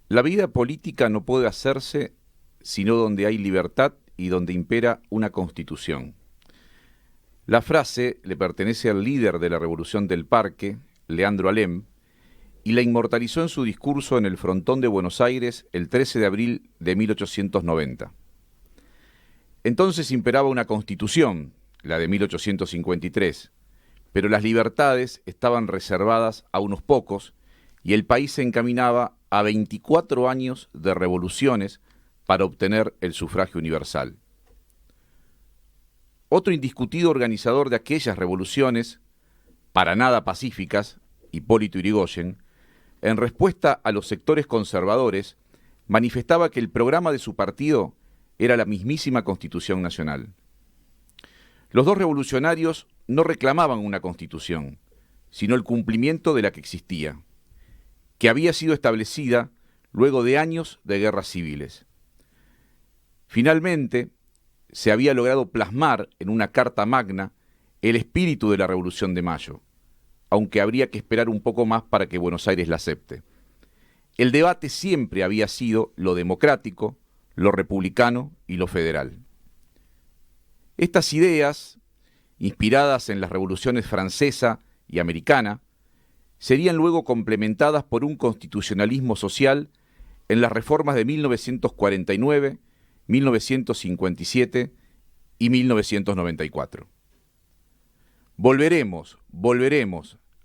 La vida política no puede hacerse sino donde hay libertad y donde impera una constitución. La frase le pertenece al líder de la Revolución del Parque, Leandro Alem, y la inmortalizó en su discurso en el Frontón de Buenos Aires el 13 de abril de 1890. Entonces imperaba una constitución, la de 1853, pero las libertades estaban reservadas a unos pocos y el país se encaminaba a 24 años de revoluciones para obtener el sufragio universal. Otro indiscutido organizador de aquellas revoluciones, para nada pacíficas, Hipólito Yrigoyen, en respuesta a los sectores conservadores, manifestaba que el programa de su partido era la mismísima Constitución Nacional. Los dos revolucionarios no reclamaban una constitución, sino el cumplimiento de la que existía, que había sido establecida luego de años de guerras civiles. Finalmente, se había logrado plasmar en una Carta Magna el espíritu de la Revolución de Mayo, aunque habría que esperar un poco más para que Buenos Aires la acepte. El debate siempre había sido lo democrático, lo republicano y lo federal. Estas ideas, inspiradas en las revoluciones francesa y americana, serían luego complementadas por un constitucionalismo social en las reformas de 1949, 1957 y 1994. Volveremos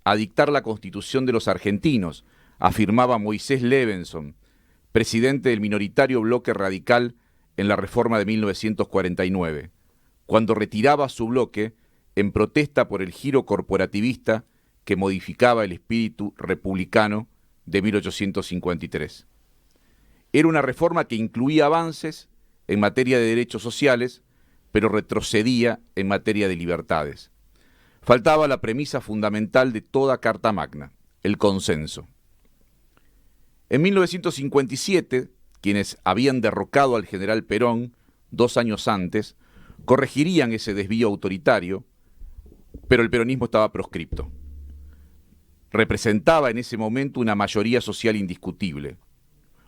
a dictar la Constitución de los argentinos, afirmaba Moisés Levenson, presidente del minoritario bloque radical en la reforma de 1949, cuando retiraba su bloque en protesta por el giro corporativista que modificaba el espíritu republicano de 1853. Era una reforma que incluía avances en materia de derechos sociales, pero retrocedía en materia de libertades. Faltaba la premisa fundamental de toda Carta Magna, el consenso. En 1957, quienes habían derrocado al general Perón 2 años antes, corregirían ese desvío autoritario, pero el peronismo estaba proscripto. Representaba en ese momento una mayoría social indiscutible.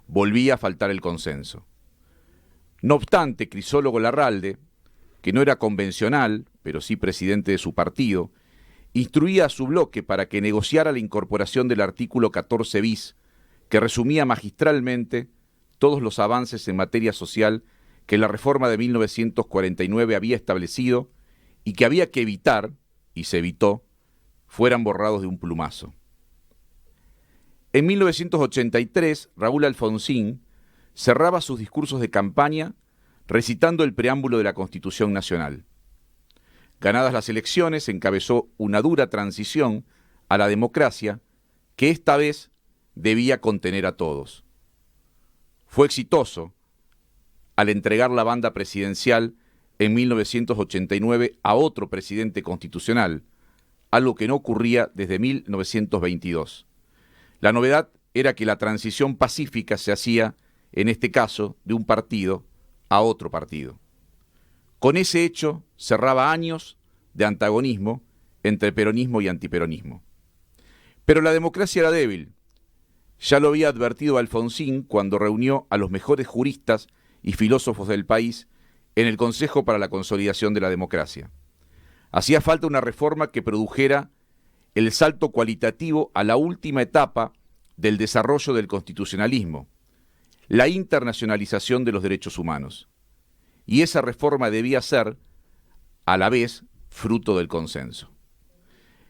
Volvía a faltar el consenso. No obstante, Crisólogo Larralde, que no era convencional, pero sí presidente de su partido, instruía a su bloque para que negociara la incorporación del artículo 14 bis, que resumía magistralmente todos los avances en materia social que la reforma de 1949 había establecido y que había que evitar, y se evitó, fueran borrados de un plumazo. En 1983, Raúl Alfonsín cerraba sus discursos de campaña recitando el preámbulo de la Constitución Nacional. Ganadas las elecciones, encabezó una dura transición a la democracia que esta vez debía contener a todos. Fue exitoso al entregar la banda presidencial en 1989 a otro presidente constitucional, algo que no ocurría desde 1922. La novedad era que la transición pacífica se hacía, en este caso, de un partido a otro partido. Con ese hecho cerraba años de antagonismo entre peronismo y antiperonismo. Pero la democracia era débil. Ya lo había advertido Alfonsín cuando reunió a los mejores juristas y filósofos del país en el Consejo para la Consolidación de la Democracia. Hacía falta una reforma que produjera el salto cualitativo a la última etapa del desarrollo del constitucionalismo, la internacionalización de los derechos humanos. Y esa reforma debía ser, a la vez, fruto del consenso.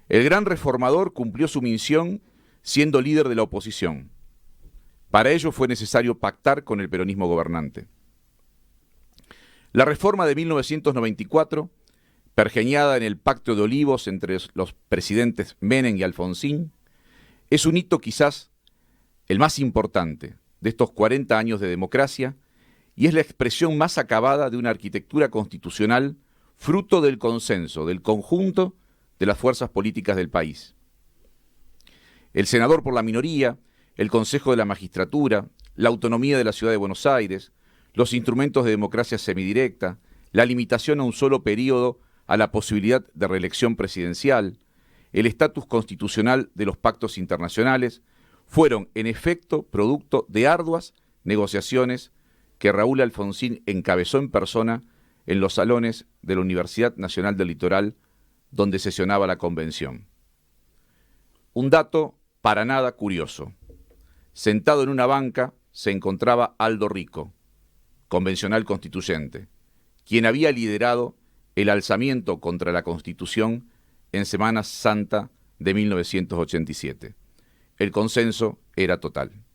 El gran reformador cumplió su misión siendo líder de la oposición. Para ello fue necesario pactar con el peronismo gobernante. La reforma de 1994, pergeñada en el Pacto de Olivos entre los presidentes Menem y Alfonsín, es un hito quizás el más importante de estos 40 años de democracia y es la expresión más acabada de una arquitectura constitucional fruto del consenso del conjunto de las fuerzas políticas del país. El senador por la minoría, el Consejo de la Magistratura, la autonomía de la Ciudad de Buenos Aires, los instrumentos de democracia semidirecta, la limitación a un solo periodo a la posibilidad de reelección presidencial, el estatus constitucional de los pactos internacionales, fueron en efecto producto de arduas negociaciones que Raúl Alfonsín encabezó en persona en los salones de la Universidad Nacional del Litoral, donde sesionaba la convención. Un dato para nada curioso. Sentado en una banca se encontraba Aldo Rico, convencional constituyente, quien había liderado el alzamiento contra la Constitución en Semana Santa de 1987. El consenso era total.